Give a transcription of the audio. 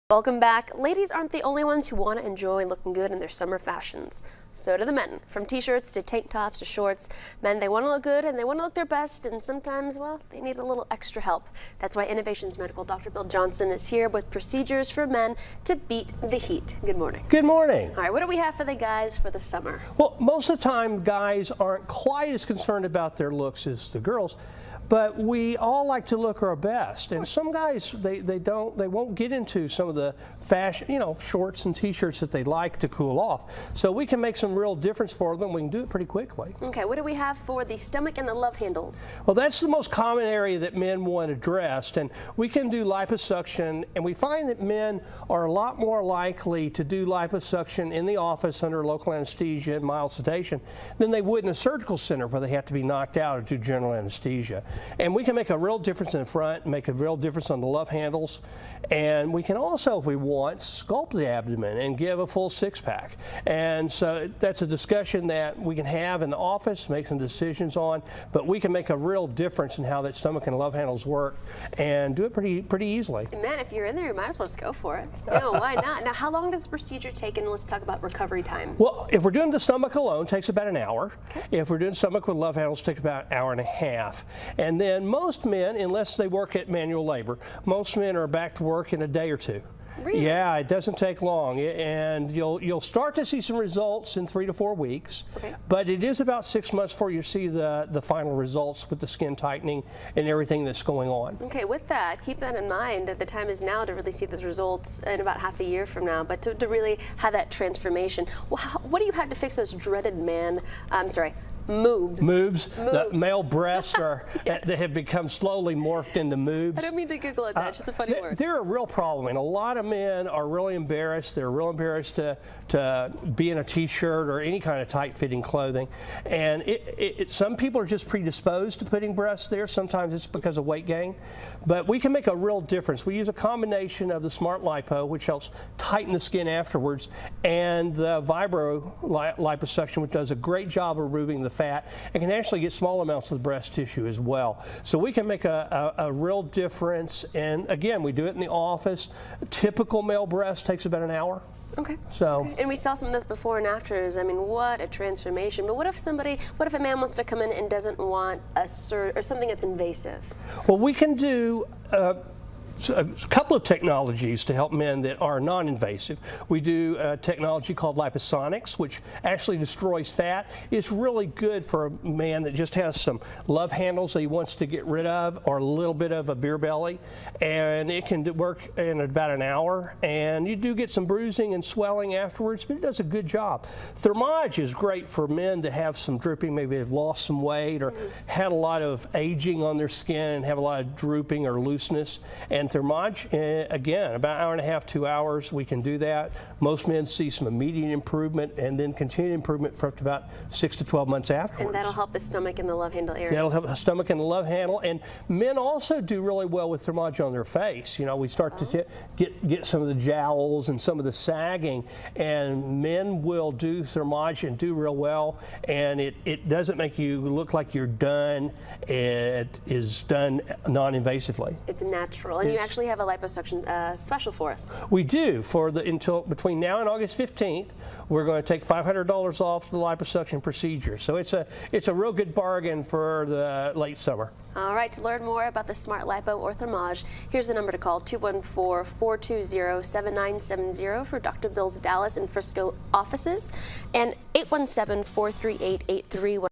Welcome back. Ladies aren't the only ones who want to enjoy looking good in their summer fashions. So do the men. From t-shirts to tank tops to shorts, men, they want to look good and they want to look their best, and sometimes, well, they need a little extra help. That's why Innovations Medical Dr. Bill Johnson is here with procedures for men to beat the heat. Good morning. Good morning. All right, what do we have for the guys for the summer? Well, most of the time, guys aren't quite as concerned about their looks as the girls. But we all like to look our best, and some guys they won't get into some of the fashion, shorts and t-shirts that they like to cool off. So we can make some real difference for them. We can do it pretty quickly. Okay, what do we have for the stomach and the love handles? Well, that's the most common area that men want addressed, and we can do liposuction, and we find that men are a lot more likely to do liposuction in the office under local anesthesia and mild sedation than they would in a surgical center where they have to be knocked out or do general anesthesia. And we can make a real difference in the front, make a real difference on the love handles, and we can also, if we want, sculpt the abdomen and give a full six-pack. And so that's a discussion that we can have in the office, make some decisions on, but we can make a real difference in how that stomach and love handles work and do it pretty easily. Man, if you're in there, you might as well just go for it. No, why not? Now, how long does the procedure take, and let's talk about recovery time? Well, if we're doing the stomach alone, it takes about an hour. Okay. If we're doing stomach with love handles, it takes about an hour and a half. And then most men, unless they work at manual labor, most men are back to work in a day or two. Really? Yeah, it doesn't take long, and you'll start to see some results in 3 to 4 weeks. Okay. But it is about 6 months before you see the final results with the skin tightening and everything that's going on. Okay, with that, keep that in mind. The time is now to really see those results in about half a year from now, but to really have that transformation. Well, what do you have to fix those dreaded moobs? Moobs. The male breasts are they have become slowly morphed into moobs. I don't mean to giggle at that. It's just a funny word. They're a real problem, and a lot of men are really embarrassed. They're real embarrassed to be in a t-shirt or any kind of tight-fitting clothing. And some people are just predisposed to putting breasts there. Sometimes it's because of weight gain. But we can make a real difference. We use a combination of the Smart Lipo, which helps tighten the skin afterwards, and the Vibro liposuction, which does a great job of removing the fat and can actually get small amounts of the breast tissue as well. So we can make a real difference. And again, we do it in the office. A typical male breast takes about an hour. Okay. So. And we saw some of this before and afters. I mean, what a transformation. But what if a man wants to come in and doesn't want a or something that's invasive? Well, we can do a couple of technologies to help men that are non-invasive. We do a technology called liposonics, which actually destroys fat. It's really good for a man that just has some love handles that he wants to get rid of, or a little bit of a beer belly, and it can work in about an hour, and you do get some bruising and swelling afterwards, but it does a good job. Thermage is great for men that have some drooping, maybe they've lost some weight or had a lot of aging on their skin and have a lot of drooping or looseness. And Thermage, again, about an hour and a half, 2 hours, we can do that. Most men see some immediate improvement and then continued improvement for up to about 6 to 12 months afterwards. And that'll help the stomach and the love handle area. That'll help the stomach and the love handle. And men also do really well with Thermage on their face. We start to get some of the jowls and some of the sagging, and men will do Thermage and do real well. And it doesn't make you look like you're done. It is done non-invasively. It's natural. And you actually have a liposuction special for us. We do. Until between now and August 15th, we're going to take $500 off the liposuction procedure. So it's a real good bargain for the late summer. All right, to learn more about the Smart Lipo or Thermage, here's the number to call, 214-420-7970 for Dr. Bill's Dallas and Frisco offices, and 817-438-8310.